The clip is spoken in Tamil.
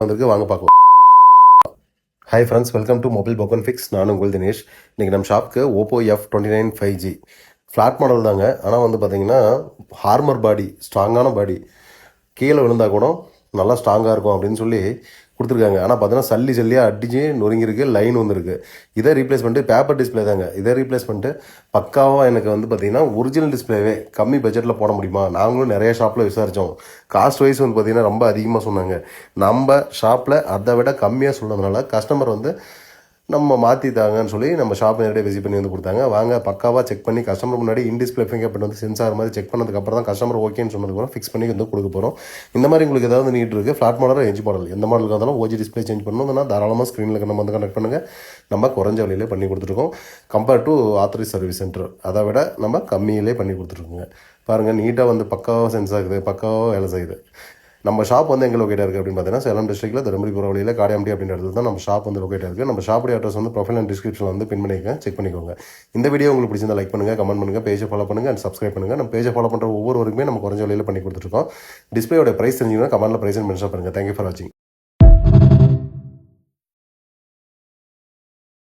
வந்திருக்கு, வாங்க பார்க்கலாம். Hi friends, welcome to mobile broken fix. நான் உங்கள் தினேஷ். இன்றைக்கி நம்ம ஷாப்புக்கு Oppo F29 5G flat model தாங்க. ஆனால் வந்து பார்த்தீங்கன்னா ஹார்மர் பாடி, ஸ்ட்ராங்கான பாடி, கீழே விழுந்தால் கூட நல்லா ஸ்ட்ராங்காக இருக்கும் அப்படின்னு சொல்லி கொடுத்துருக்காங்க. ஆனால் பார்த்தீங்கன்னா சல்லியாக அடிச்சு நொறுங்கிருக்கு, லைன் வந்துருக்கு. இதை ரீப்ளேஸ் பண்ணிட்டு பேப்பர் டிஸ்பிளே தாங்க. இதை ரீப்ளேஸ் பண்ணிட்டு பக்காவாக எனக்கு வந்து பார்த்தீங்கன்னா ஒரிஜினல் டிஸ்பிளேவே கம்மி பட்ஜெட்டில் போட முடியுமா? நாங்களும் நிறைய ஷாப்பில் விசாரித்தோம். காஸ்ட் வைஸ் வந்து பார்த்தீங்கன்னா ரொம்ப அதிகமாக சொன்னாங்க. நம்ம ஷாப்பில் அதை விட கம்மியாக சொன்னதுனால கஸ்டமர் வந்து நம்ம மாற்றித்தாங்கன்னு சொல்லி நம்ம ஷாப் நேரடியாக விசிட் பண்ணி வந்து கொடுத்தாங்க. வாங்க பக்காவாக செக் பண்ணி கஸ்டமர் முன்னாடி இன்டிஸ்பிளே ஃபிங்கர் பிரிண்ட் வந்து சென்சார் மாதிரி செக் பண்ணதுக்கப்புறம் தான் கஸ்டமர் ஓகேன்னு சொன்னதுக்கப்புறம் ஃபிக்ஸ் பண்ணி வந்து கொடுக்க போகிறோம். இந்த மாதிரி உங்களுக்கு ஏதாவது நீட் இருக்குது, ஃப்ளாட் மாடல், எஜ் மாடல், எந்த மாடலுக்கு இருந்தாலும் ஓஜி டிஸ்பிளே சேஞ்ச் பண்ணணும்னா தாராளமாக ஸ்க்ரீனில் நம்ம வந்து கனெக்ட் பண்ணுங்கள். நம்ம குறைஞ்ச விலையிலே பண்ணி கொடுத்துருக்கோம். Compared to authorise service centre அதை விட நம்ம கம்மியிலே பண்ணி கொடுத்துருக்கோங்க. பாருங்கள், நீட்டாக வந்து பக்காவாக சென்ஸ் ஆகுது, பக்காவாக வேலை செய்யுது. நம்ம ஷாப் வந்து எங்கே லொக்கேட்டாக இருக்குது அப்படின்னு பார்த்தீங்கன்னா சேலம் டிஸ்ட்ரிக்ட்டில் தருமபுரி போகிற வழியில் காடையாம்பட்டி அப்படின்ற இடத்துல தான் நம்ம ஷாப் வந்து லொக்கேட்டாக இருக்குது. நம்ம ஷாப்புடைய அட்ரஸ் வந்து ப்ரொஃபைல் அண்ட் டிஸ்கிரிப்ஷனில் வந்து பின் பண்ணிக்க, செக் பண்ணிக்கோங்க. இந்த வீடியோ உங்களுக்கு பிடிச்சிருந்தா லைக் பண்ணுங்கள், கமெண்ட் பண்ணுங்கள், பேஜை ஃபாலோ பண்ணுங்கள் அண்ட் சப்ஸ்கிரைப் பண்ணுங்கள். நம்ம பேஜை ஃபாலோ பண்ணுற ஒவ்வொருவருக்குமே நம்ம குறைஞ்ச விலையில் பண்ணி கொடுத்துருக்கோம். டிஸ்பிளேயோட ப்ரைஸ் தெரிஞ்சுக்கணும், கமெண்ட்டில் ப்ரைஸ் மென்ஷன் பண்ணுங்கள். தேங்க்யூ ஃபார் வாட்சிங்.